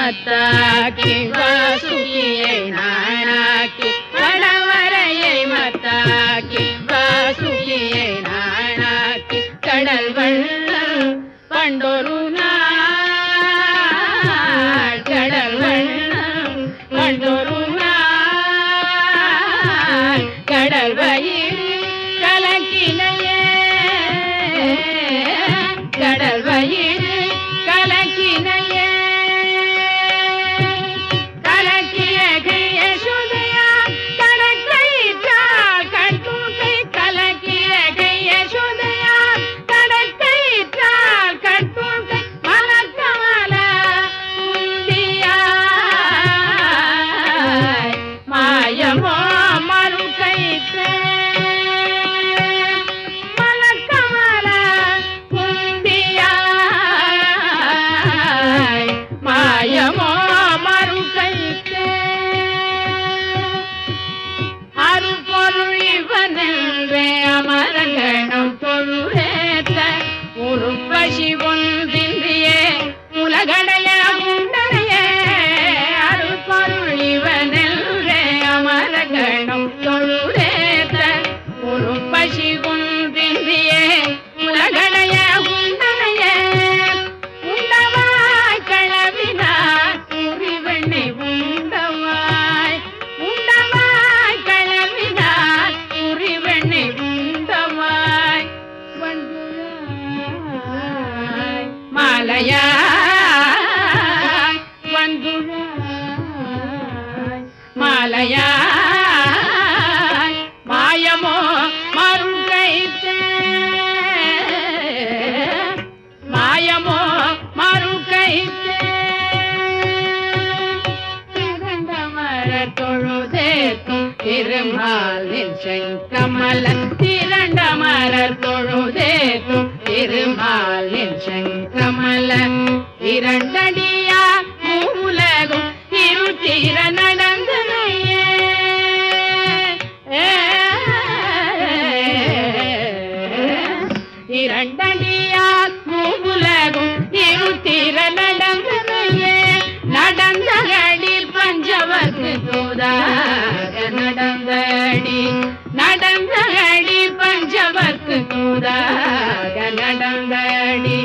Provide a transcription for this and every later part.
மத்தாக்கி வாசுகியை நானாக்கி வடவரையை மத்தாக்கி வாசுகியை நானாக்கி கடல் வள்ளல் பண்டொரு நாள் கடல் வள்ளல் பண்டொரு நாள் கடல் வயிறு கலக்கினையே கடல் வயிறு கலக்கினையே கலக்கிய கைய சுதையா கடற்கயிற்றால் கட்டுக்கை கலக்கிய கைய சுதையா கடற்கயிற்றால் கட்டுக்கை மலக்கமல உந்தியாய் மாயமோ மறுகைத்தே மலக்கமல உந்தியாய் மாயமோ மறுகைத்தே அருள்பொருள் இவனென்றே அமரங்கணம் தொழுரேத்த உருப்பசி ஒன்றின்றியே உலகடைய உண்டனையே அருள்பொருள் இவனென்றே அமரங்கணம் தொழுரேத்த உருப்பசி ஒன்றின்றியே உலகடைய உண்டனையே உண்டவாய் களவினார் உரிவெண்ணை உண்டவாய் உண்டவாய் களவினார் உரிவெண்ணை உண்டவாய் வந்துழாய் மாலையாய் வந்துழாய் மாலையாய் மாயமோ மறுகைத்தே மாயமோ மறுகைத்தே திரண்டமர தொழுதேத்தும் திருமாலின் செங்கமல திரண்டமர தொழுதேத்தும் திருமாலின் செங்கமல இரண்டடியா மூலகும் இருட்டிர நடந்தனையே இரண்டடியால் மூலகும் இருட்டிர நடந்தனையே நடந்தகடி பஞ்சவர்க்கு தூதாக நடந்தடி நடந்தகடி பஞ்சவர்க்கு தூதாக நடந்தடி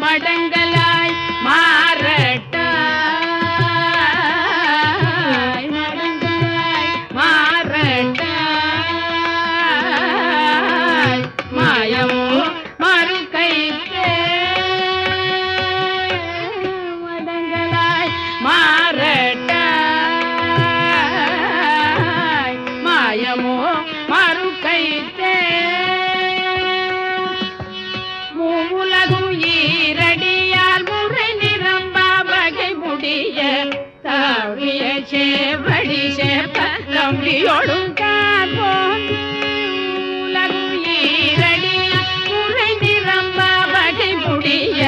மடங்கலாய் மாறட்டாய் மடங்கலாய் மாறட்டாய் மாயமோ மறுகைத்தே மடங்கலாய் மாறட்டாய் மாயமோ மறுகைத்தே மூலகும் ஈரடியால் முறை நிரம்பா வகை முடிய தாவிய சேவடி சேப்ப தம்பியோடும் காப்போது உலகும் ஈரடியால் முறை நிரம்பா வகை முடிய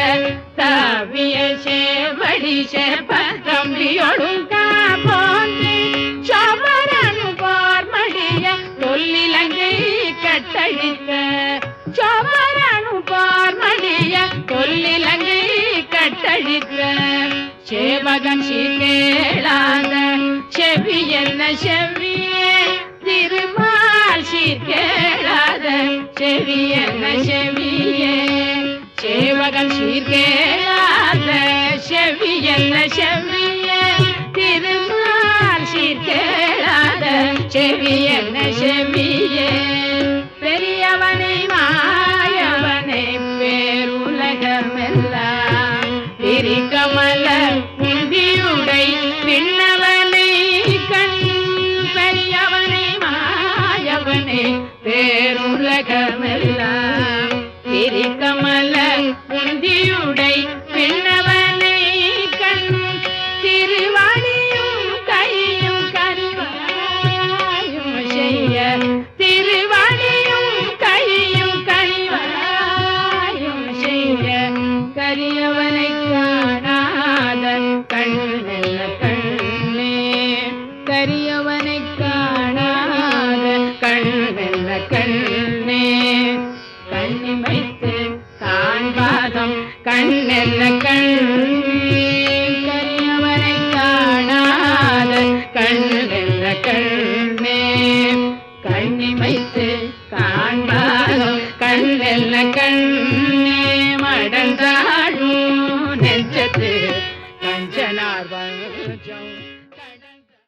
தாவிய சேவடி சேப்ப தம்பியோடும் காப்போது சோமரனு பார்மடிய தொல்லிலங்கை கட்டழித்த சோமரனு பார்மடிய தொல்லிலங்கை கட்டழித்த சேவகன் சீர்கேளாத செவி என்ன செவியே திருமால் சீர்கேளாத செவி என்ன செவியே சேவகன் சீர்கேளாத செவி என்ன செவியே திருமால் சீர்கேளாத செவி என்ன செவியே பெரியவனை மாயவனை பேருலகமெல்லாம் பிரிக்கமல உந்தியுடை விண்ணவனை கண் பெரியவனை மாயவனை பேருலகமெல்லாம் பிரிக்கமல உந்தியுடை விண்ணவனை கண் திருவாணியும் கையும் கருவாயும் செய்ய திருவ கண்ணெல்ல கண்ணே கண்ணிமைத்து காண்பாரும் கண்ணெல்ல கண்ணே மடந்தாடும் நெஞ்சத்து கஞ்சனார் வஞ்சம்